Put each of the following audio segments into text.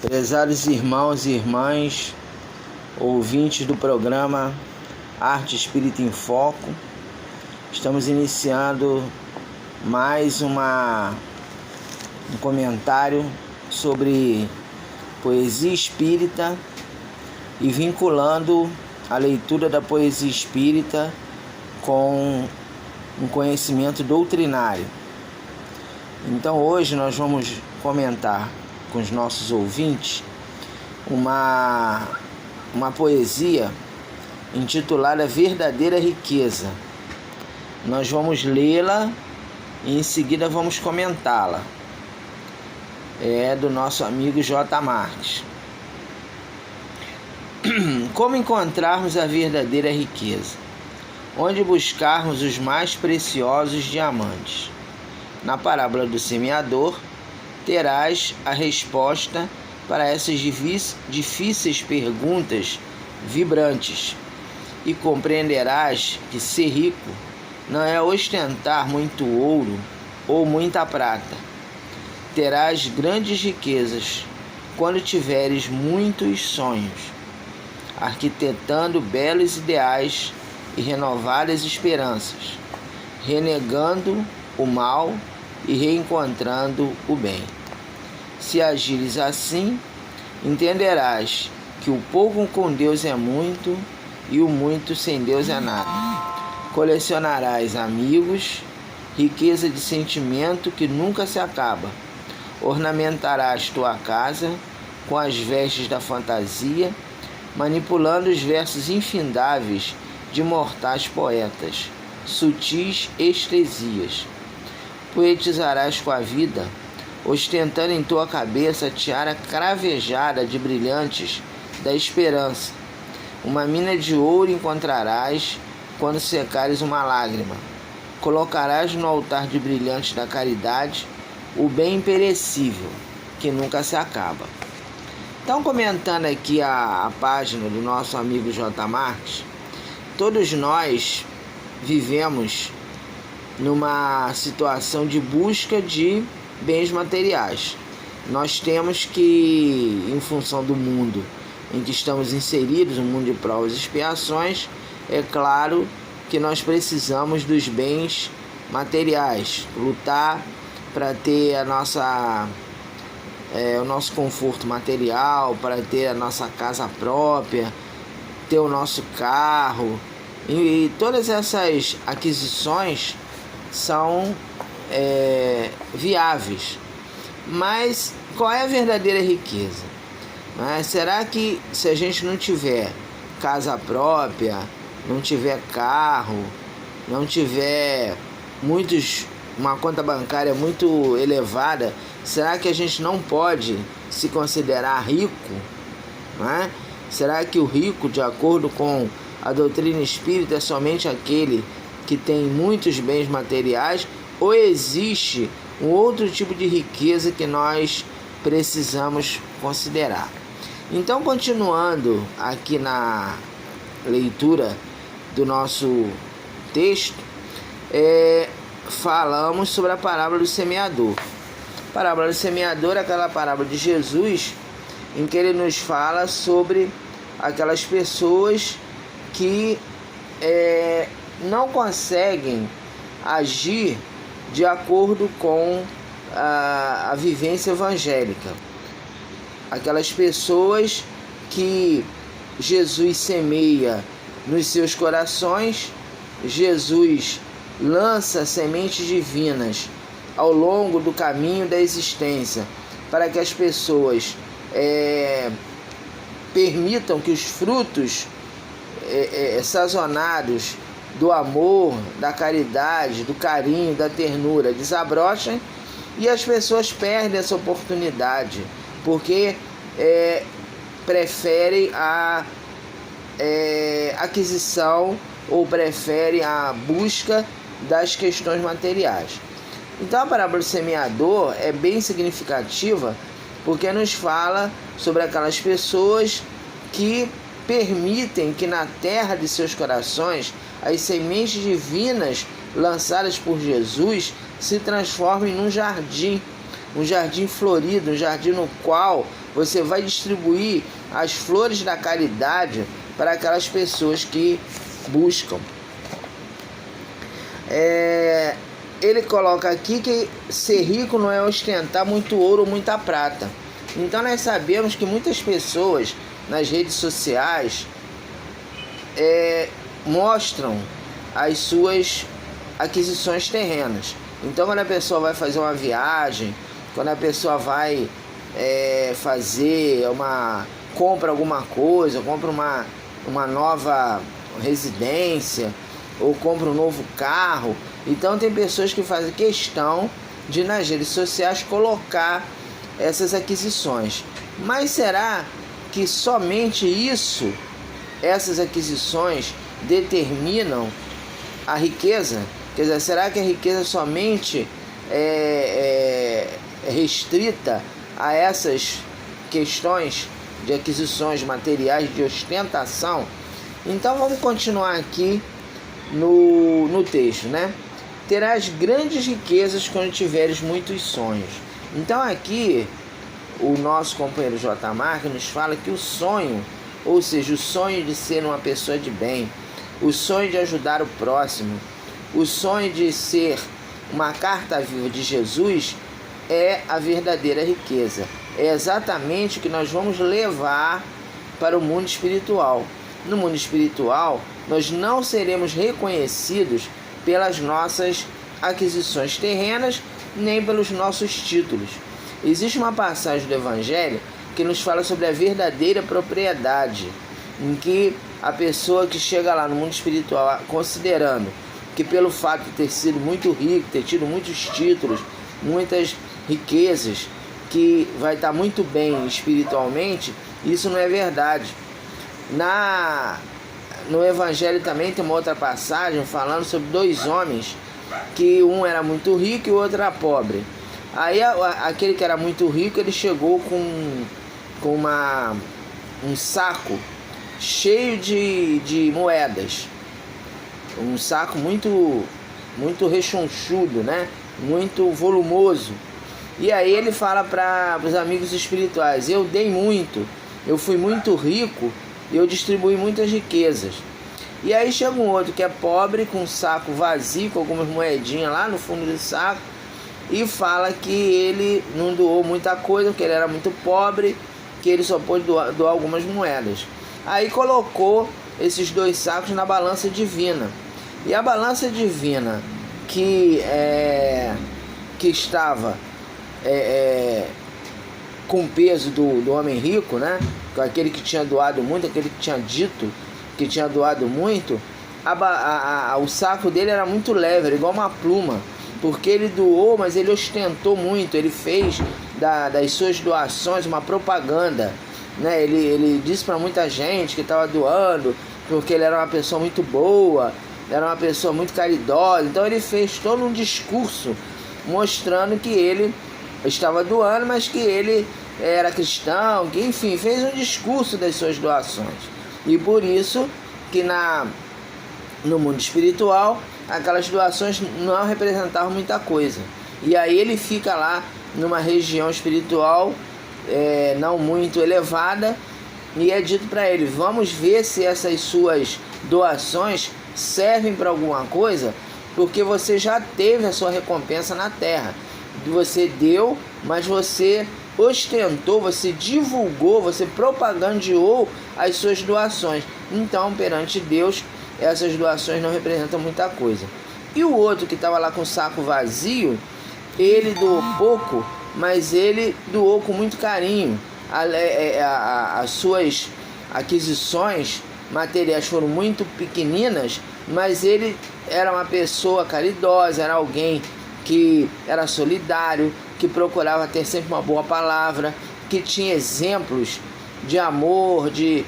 Prezados irmãos e irmãs, ouvintes do programa Arte Espírita em Foco, estamos iniciando mais um comentário sobre poesia espírita e vinculando a leitura da poesia espírita com um conhecimento doutrinário. Então hoje nós vamos comentar com os nossos ouvintes uma poesia intitulada Verdadeira Riqueza. Nós vamos lê-la e em seguida vamos comentá-la. É do nosso amigo J. Marques. Como encontrarmos a verdadeira riqueza? Onde buscarmos os mais preciosos diamantes? Na parábola do semeador, terás a resposta para essas difíceis perguntas vibrantes e compreenderás que ser rico não é ostentar muito ouro ou muita prata. Terás grandes riquezas quando tiveres muitos sonhos, arquitetando belos ideais e renovadas esperanças, renegando o mal e reencontrando o bem. Se agires assim, entenderás que o pouco com Deus é muito e o muito sem Deus é nada. Colecionarás amigos, riqueza de sentimento que nunca se acaba. Ornamentarás tua casa com as vestes da fantasia, manipulando os versos infindáveis de mortais poetas, sutis estesias. Poetizarás com a vida, ostentando em tua cabeça a tiara cravejada de brilhantes da esperança. Uma mina de ouro encontrarás quando secares uma lágrima. Colocarás no altar de brilhantes da caridade o bem imperecível, que nunca se acaba. Então, comentando aqui a página do nosso amigo J. Marques, todos nós vivemos numa situação de busca de bens materiais. Nós temos que, em função do mundo em que estamos inseridos, um mundo de provas e expiações, é claro que nós precisamos dos bens materiais, lutar para ter o nosso conforto material, para ter a nossa casa própria, ter o nosso carro, e todas essas aquisições são viáveis. Mas qual é a verdadeira riqueza? Será que se a gente não tiver casa própria, não tiver carro, não tiver uma conta bancária muito elevada, será que a gente não pode se considerar rico? Será que o rico, de acordo com a doutrina espírita, é somente aquele que tem muitos bens materiais, ou existe um outro tipo de riqueza que nós precisamos considerar? Então, continuando aqui na leitura do nosso texto, falamos sobre a parábola do semeador. A parábola do semeador é aquela parábola de Jesus em que ele nos fala sobre aquelas pessoas que não conseguem agir de acordo com a vivência evangélica. Aquelas pessoas que Jesus semeia nos seus corações, Jesus lança sementes divinas ao longo do caminho da existência, para que as pessoas permitam que os frutos sazonados do amor, da caridade, do carinho, da ternura desabrochem, e as pessoas perdem essa oportunidade, porque preferem a aquisição ou preferem a busca das questões materiais. Então a parábola do semeador é bem significativa, porque nos fala sobre aquelas pessoas que permitem que na terra de seus corações as sementes divinas lançadas por Jesus se transformem num jardim um jardim florido, um jardim no qual você vai distribuir as flores da caridade para aquelas pessoas que buscam. Ele coloca aqui que ser rico não é ostentar muito ouro ou muita prata. Então nós sabemos que muitas pessoas nas redes sociais mostram as suas aquisições terrenas. Então quando a pessoa vai fazer uma viagem, quando a pessoa vai compra alguma coisa, compra uma nova residência ou compra um novo carro, então tem pessoas que fazem questão de nas redes sociais colocar essas aquisições. Mas será que somente essas aquisições determinam a riqueza? Quer dizer, será que a riqueza somente é restrita a essas questões de aquisições materiais, de ostentação? Então vamos continuar aqui no texto, né? Terás grandes riquezas quando tiveres muitos sonhos. Então aqui o nosso companheiro J. Mark nos fala que o sonho, ou seja, o sonho de ser uma pessoa de bem, o sonho de ajudar o próximo, o sonho de ser uma carta viva de Jesus é a verdadeira riqueza. É exatamente o que nós vamos levar para o mundo espiritual. No mundo espiritual, nós não seremos reconhecidos pelas nossas aquisições terrenas, nem pelos nossos títulos. Existe uma passagem do Evangelho que nos fala sobre a verdadeira propriedade, em que a pessoa que chega lá no mundo espiritual, considerando que pelo fato de ter sido muito rico, ter tido muitos títulos, muitas riquezas, que vai estar muito bem espiritualmente, isso não é verdade. No Evangelho também tem uma outra passagem falando sobre dois homens, que um era muito rico e o outro era pobre. Aí aquele que era muito rico, ele chegou com um saco cheio de moedas, um saco muito rechonchudo, né? Muito volumoso. E aí ele fala para os amigos espirituais: eu dei muito, eu fui muito rico, eu distribuí muitas riquezas. E aí chega um outro que é pobre, com um saco vazio, com algumas moedinhas lá no fundo do saco, e fala que ele não doou muita coisa, porque ele era muito pobre, que ele só pôde doar algumas moedas. Aí colocou esses dois sacos na balança divina. E a balança divina que estava com o peso do homem rico, né? Aquele que tinha doado muito, aquele que tinha dito que tinha doado muito, o saco dele era muito leve, era igual uma pluma, porque ele doou, mas ele ostentou muito, ele fez das suas doações uma propaganda, né? Ele disse para muita gente que estava doando, porque ele era uma pessoa muito boa, era uma pessoa muito caridosa. Então ele fez todo um discurso mostrando que ele estava doando, mas que ele era cristão, que enfim, fez um discurso das suas doações. E por isso que no mundo espiritual aquelas doações não representavam muita coisa. E aí ele fica lá numa região espiritual não muito elevada, e é dito para ele: vamos ver se essas suas doações servem para alguma coisa, porque você já teve a sua recompensa na terra. Você deu, mas você ostentou, você divulgou, você propagandeou as suas doações. Então, perante Deus, essas doações não representam muita coisa. E o outro que estava lá com o saco vazio, ele doou pouco, mas ele doou com muito carinho. As suas aquisições materiais foram muito pequeninas, mas ele era uma pessoa caridosa, era alguém que era solidário, que procurava ter sempre uma boa palavra, que tinha exemplos de amor, de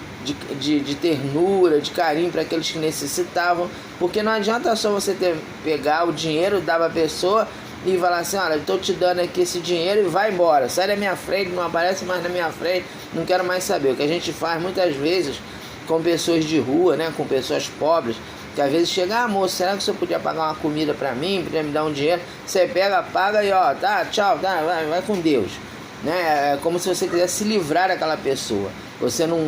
ternura, de carinho para aqueles que necessitavam. Porque não adianta só você pegar o dinheiro, dar para a pessoa e falar assim: olha, eu estou te dando aqui esse dinheiro e vai embora, sai da minha frente, não aparece mais na minha frente, não quero mais saber. O que a gente faz muitas vezes com pessoas de rua, né, com pessoas pobres, Que às vezes chega, moço, será que o senhor podia pagar uma comida para mim, podia me dar um dinheiro? Você pega, paga e ó, tá, tchau, tá, vai com Deus. Né? É como se você quisesse se livrar daquela pessoa. Você não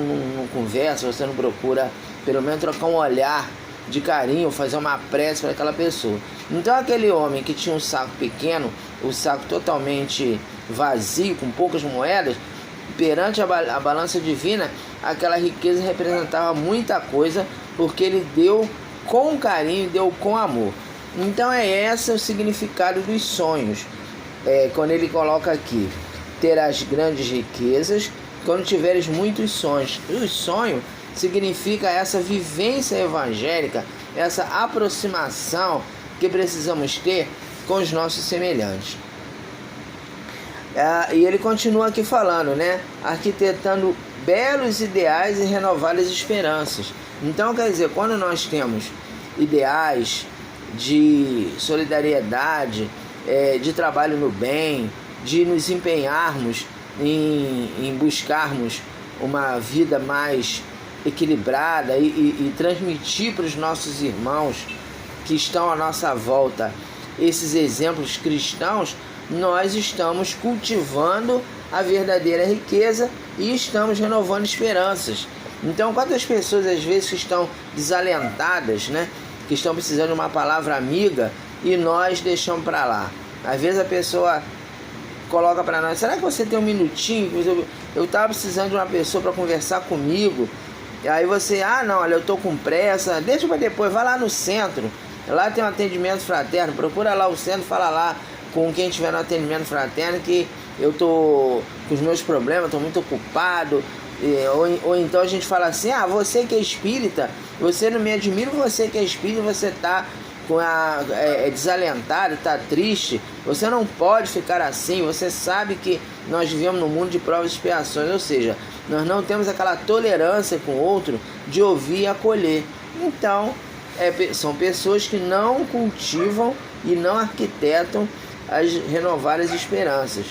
conversa, você não procura pelo menos trocar um olhar de carinho, fazer uma prece para aquela pessoa. Então aquele homem que tinha um saco pequeno, o saco totalmente vazio, com poucas moedas, perante a balança divina, aquela riqueza representava muita coisa, porque ele deu com carinho, deu com amor. Então é esse o significado dos sonhos. Quando ele coloca aqui, terás grandes riquezas quando tiveres muitos sonhos. E o sonho significa essa vivência evangélica, essa aproximação que precisamos ter com os nossos semelhantes. E ele continua aqui falando, né? Arquitetando belos ideais e renovadas esperanças. Então, quer dizer, quando nós temos ideais de solidariedade, de trabalho no bem, de nos empenharmos em buscarmos uma vida mais equilibrada e transmitir para os nossos irmãos que estão à nossa volta esses exemplos cristãos, nós estamos cultivando a verdadeira riqueza e estamos renovando esperanças. Então, quantas pessoas às vezes estão desalentadas, né? Que estão precisando de uma palavra amiga e nós deixamos para lá. Às vezes a pessoa coloca para nós, será que você tem um minutinho? Eu estava precisando de uma pessoa para conversar comigo. E aí você, não, olha, eu estou com pressa, deixa para depois, vai lá no centro. Lá tem um atendimento fraterno, procura lá o centro, fala lá com quem estiver no atendimento fraterno que eu tô com os meus problemas, estou muito ocupado. Ou então a gente fala assim, você que é espírita, você não me admira, você que é espírita, você está desalentado, está triste, você não pode ficar assim, você sabe que nós vivemos num mundo de provas e expiações, ou seja, nós não temos aquela tolerância com o outro de ouvir e acolher. Então, são pessoas que não cultivam e não arquitetam as renovadas esperanças.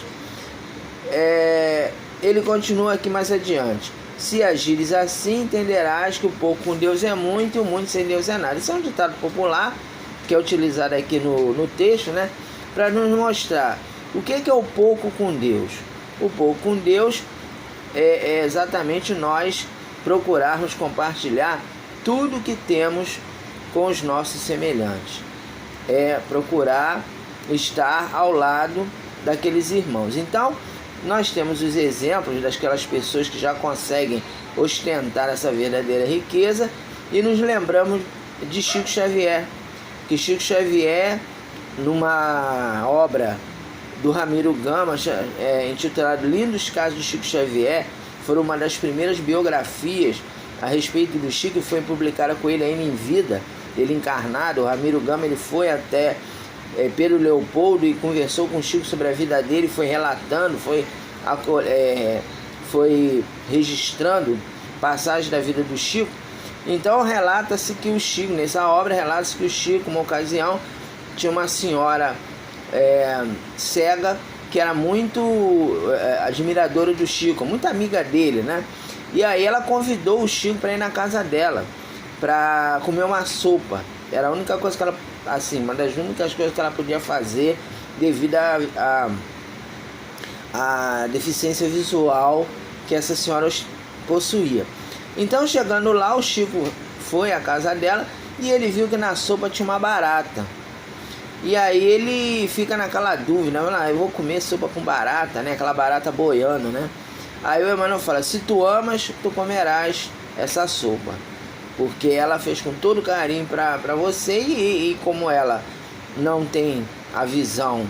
Ele continua aqui mais adiante. Se agires assim, entenderás que o pouco com Deus é muito e o muito sem Deus é nada. Isso é um ditado popular que é utilizado aqui no texto, né? Para nos mostrar o que é o pouco com Deus. O pouco com Deus é exatamente nós procurarmos compartilhar tudo que temos com os nossos semelhantes. Procurar estar ao lado daqueles irmãos. Então, nós temos os exemplos daquelas pessoas que já conseguem ostentar essa verdadeira riqueza e nos lembramos de Chico Xavier, que Chico Xavier, numa obra do Ramiro Gama, intitulada Lindos Casos de Chico Xavier, foi uma das primeiras biografias a respeito do Chico, foi publicada com ele ainda em vida, ele encarnado. O Ramiro Gama ele foi até Pedro Leopoldo e conversou com o Chico sobre a vida dele, foi relatando, foi registrando passagens da vida do Chico. Então relata-se que o Chico, nessa obra relata-se que o Chico, uma ocasião, tinha uma senhora cega que era muito admiradora do Chico, muito amiga dele, né? E aí ela convidou o Chico para ir na casa dela para comer uma sopa. Era a única coisa que ela, assim, uma das únicas coisas que ela podia fazer devido à deficiência visual que essa senhora possuía. Então, chegando lá, o Chico foi à casa dela e ele viu que na sopa tinha uma barata. E aí ele fica naquela dúvida, eu vou comer sopa com barata, né? Aquela barata boiando, né? Aí o Emmanuel fala, se tu amas, tu comerás essa sopa. Porque ela fez com todo carinho para você e como ela não tem a visão,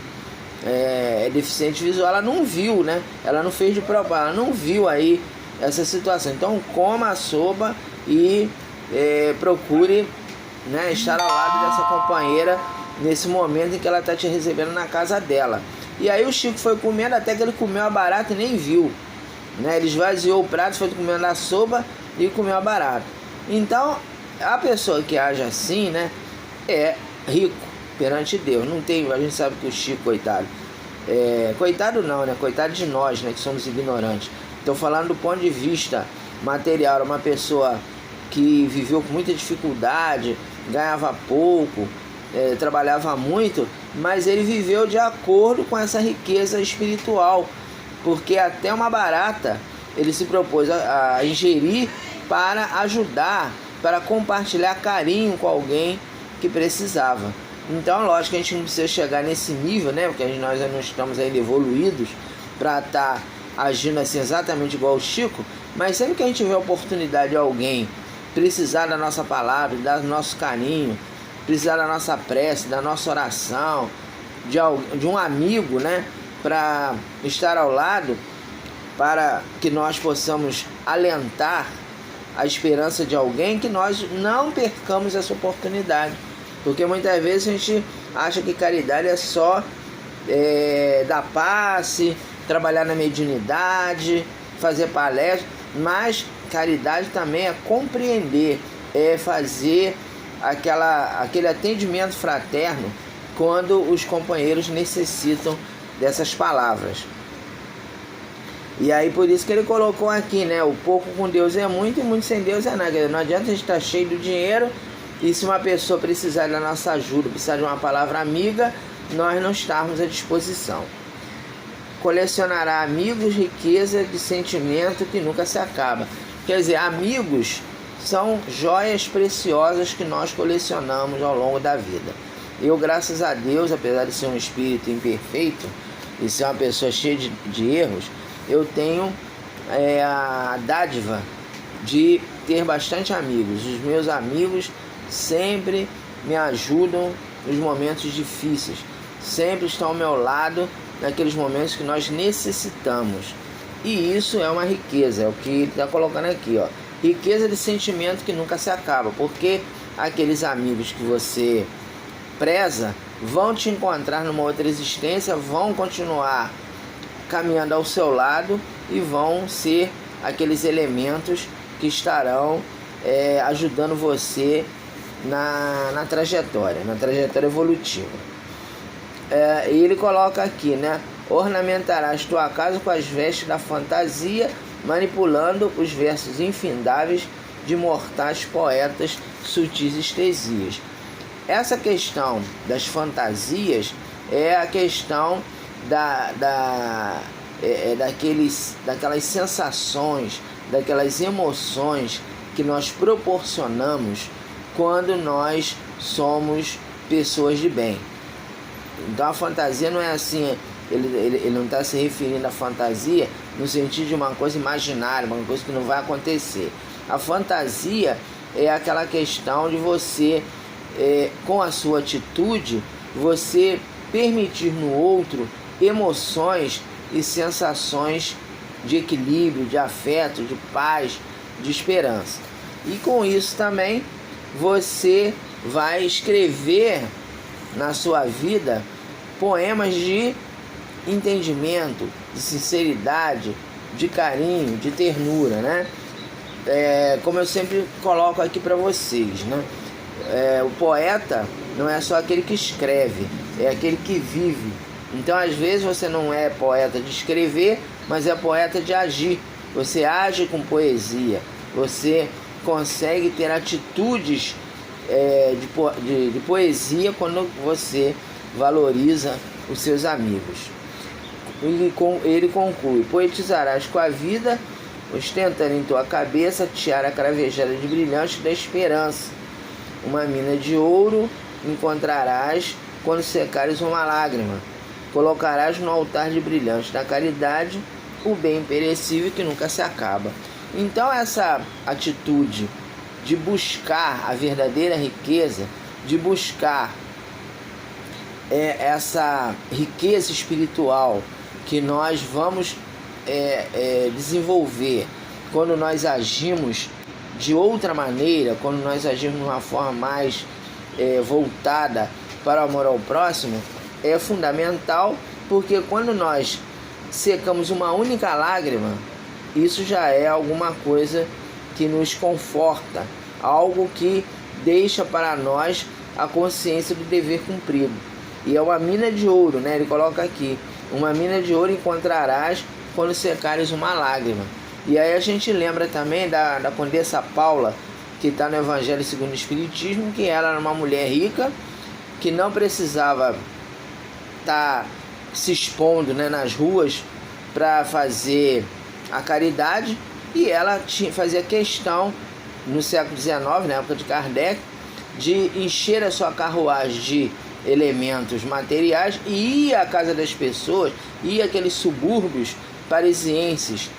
deficiente visual, ela não viu, né? Ela não fez de propósito, ela não viu aí essa situação. Então coma a sopa e procure, né, estar ao lado dessa companheira nesse momento em que ela está te recebendo na casa dela. E aí o Chico foi comendo até que ele comeu a barata e nem viu, né? Ele esvaziou o prato, foi comendo a sopa e comeu a barata. Então, a pessoa que age assim, né, é rico perante Deus. Não tem, a gente sabe que o Chico, coitado, coitado não, né, coitado de nós, né, que somos ignorantes. Estou falando do ponto de vista material, uma pessoa que viveu com muita dificuldade, ganhava pouco, trabalhava muito, mas ele viveu de acordo com essa riqueza espiritual, porque até uma barata ele se propôs a ingerir para ajudar, para compartilhar carinho com alguém que precisava. Então, lógico que a gente não precisa chegar nesse nível, né? Porque nós não estamos ainda evoluídos para estar agindo assim exatamente igual o Chico, mas sempre que a gente vê a oportunidade de alguém precisar da nossa palavra, do nosso carinho, precisar da nossa prece, da nossa oração, de um amigo, né? Para estar ao lado, para que nós possamos alentar a esperança de alguém, que nós não percamos essa oportunidade. Porque muitas vezes a gente acha que caridade é só dar passe, trabalhar na mediunidade, fazer palestra, mas caridade também é compreender, é fazer aquele atendimento fraterno quando os companheiros necessitam dessas palavras. E aí por isso que ele colocou aqui, né? O pouco com Deus é muito e muito sem Deus é nada. Não adianta a gente estar cheio do dinheiro e se uma pessoa precisar da nossa ajuda, precisar de uma palavra amiga, nós não estarmos à disposição. Colecionará amigos, riqueza de sentimento que nunca se acaba. Quer dizer, amigos são joias preciosas que nós colecionamos ao longo da vida. Eu, graças a Deus, apesar de ser um espírito imperfeito e ser uma pessoa cheia de erros, eu tenho a dádiva de ter bastante amigos. Os meus amigos sempre me ajudam nos momentos difíceis, sempre estão ao meu lado naqueles momentos que nós necessitamos. E isso é uma riqueza, é o que ele está colocando aqui, ó. Riqueza de sentimento que nunca se acaba, porque aqueles amigos que você preza vão te encontrar numa outra existência, vão continuar caminhando ao seu lado e vão ser aqueles elementos que estarão ajudando você na trajetória evolutiva. E ele coloca aqui, né? Ornamentarás tua casa com as vestes da fantasia, manipulando os versos infindáveis de mortais poetas sutis estesias. Essa questão das fantasias é a questão daquelas sensações, daquelas emoções que nós proporcionamos quando nós somos pessoas de bem. Então a fantasia não é assim, ele não está se referindo à fantasia no sentido de uma coisa imaginária, uma coisa que não vai acontecer. A fantasia é aquela questão de você, com a sua atitude, você permitir no outro emoções e sensações de equilíbrio, de afeto, de paz, de esperança. E com isso também você vai escrever na sua vida poemas de entendimento, de sinceridade, de carinho, de ternura, né? Como eu sempre coloco aqui para vocês, né? O poeta não é só aquele que escreve, é aquele que vive. Então às vezes você não é poeta de escrever, mas é poeta de agir. Você age com poesia, você consegue ter atitudes de poesia quando você valoriza os seus amigos. Ele conclui: poetizarás com a vida, ostentando em tua cabeça tiara cravejada de brilhantes da esperança. Uma mina de ouro encontrarás quando secares uma lágrima. Colocarás no altar de brilhantes da caridade o bem perecível que nunca se acaba. Então essa atitude de buscar a verdadeira riqueza, de buscar essa riqueza espiritual que nós vamos desenvolver quando nós agimos de outra maneira, quando nós agimos de uma forma mais voltada para o amor ao próximo, é fundamental, porque quando nós secamos uma única lágrima, isso já é alguma coisa que nos conforta, algo que deixa para nós a consciência do dever cumprido. E é uma mina de ouro, né? Ele coloca aqui: uma mina de ouro encontrarás quando secares uma lágrima. E aí a gente lembra também da Condessa Paula, que está no Evangelho segundo o Espiritismo, que ela era uma mulher rica, que não precisava estar se expondo, né, nas ruas para fazer a caridade, e ela fazia questão, no século XIX, na época de Kardec, de encher a sua carruagem de elementos materiais e ir à casa das pessoas, ir àqueles subúrbios parisienses,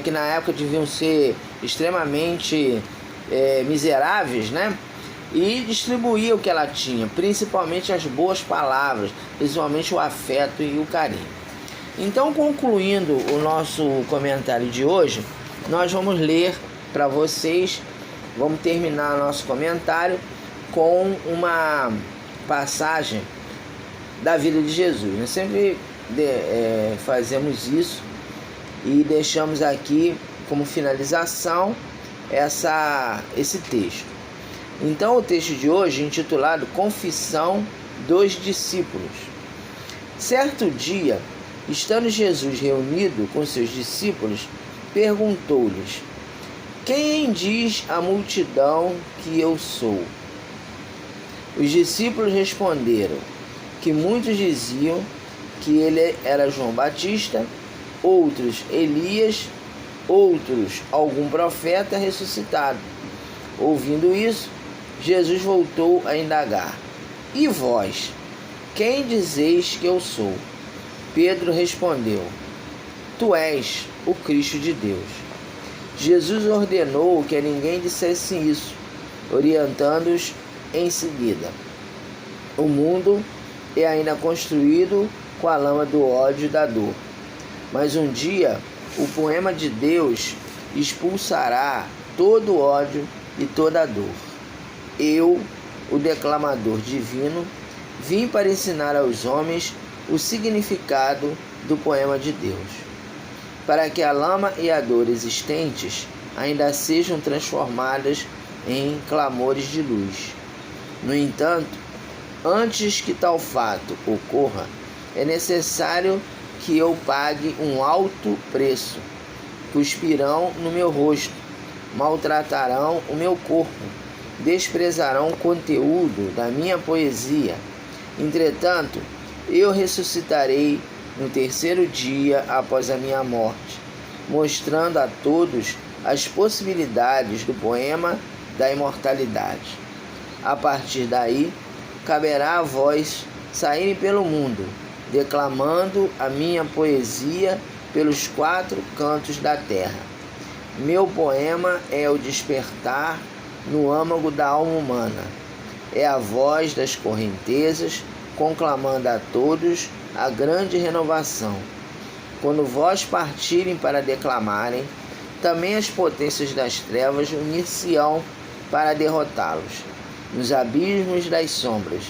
que na época deviam ser extremamente miseráveis, né? E distribuir o que ela tinha, principalmente as boas palavras, principalmente o afeto e o carinho. Então, concluindo o nosso comentário de hoje, nós vamos ler para vocês, vamos terminar nosso comentário com uma passagem da vida de Jesus. Nós sempre fazemos isso e deixamos aqui como finalização esse texto. Então, o texto de hoje, intitulado Confissão dos Discípulos. Certo dia, estando Jesus reunido com seus discípulos, perguntou-lhes: quem diz a multidão que eu sou? Os discípulos responderam que muitos diziam que ele era João Batista, outros Elias, outros algum profeta ressuscitado. Ouvindo isso, Jesus voltou a indagar: e vós, quem dizeis que eu sou? Pedro respondeu: tu és o Cristo de Deus. Jesus ordenou que a ninguém dissesse isso, orientando-os em seguida: o mundo é ainda construído com a lama do ódio e da dor, mas um dia o poema de Deus expulsará todo o ódio e toda a dor. Eu, o declamador divino, vim para ensinar aos homens o significado do poema de Deus, para que a lama e a dor existentes ainda sejam transformadas em clamores de luz. No entanto, antes que tal fato ocorra, é necessário que eu pague um alto preço. Cuspirão no meu rosto, maltratarão o meu corpo, desprezarão o conteúdo da minha poesia. Entretanto, eu ressuscitarei no terceiro dia após a minha morte, mostrando a todos as possibilidades do poema da imortalidade. A partir daí, caberá a vós saírem pelo mundo, declamando a minha poesia pelos 4 cantos da terra. Meu poema é o despertar no âmago da alma humana. É a voz das correntezas conclamando a todos a grande renovação. Quando vós partirem para declamarem, também as potências das trevas unir-se-ão para derrotá-los. Nos abismos das sombras,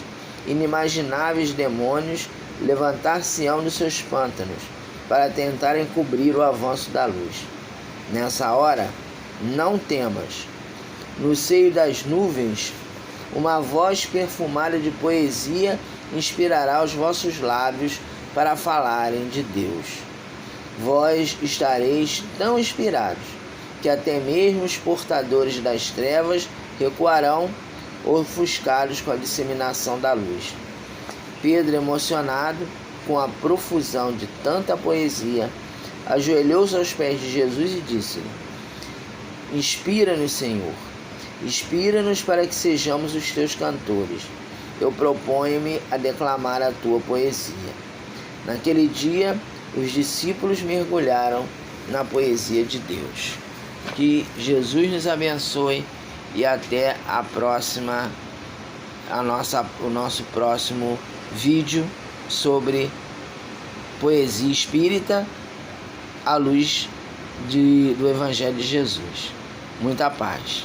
inimagináveis demônios levantar-se-ão dos seus pântanos para tentarem cobrir o avanço da luz. Nessa hora, não temas. No seio das nuvens, uma voz perfumada de poesia inspirará os vossos lábios para falarem de Deus. Vós estareis tão inspirados que até mesmo os portadores das trevas recuarão, ofuscados com a disseminação da luz. Pedro, emocionado com a profusão de tanta poesia, ajoelhou-se aos pés de Jesus e disse-lhe: inspira-nos, Senhor, inspira-nos para que sejamos os teus cantores. Eu proponho-me a declamar a tua poesia. Naquele dia, os discípulos mergulharam na poesia de Deus. Que Jesus nos abençoe e até o nosso próximo vídeo sobre poesia espírita à luz do Evangelho de Jesus. Muita paz.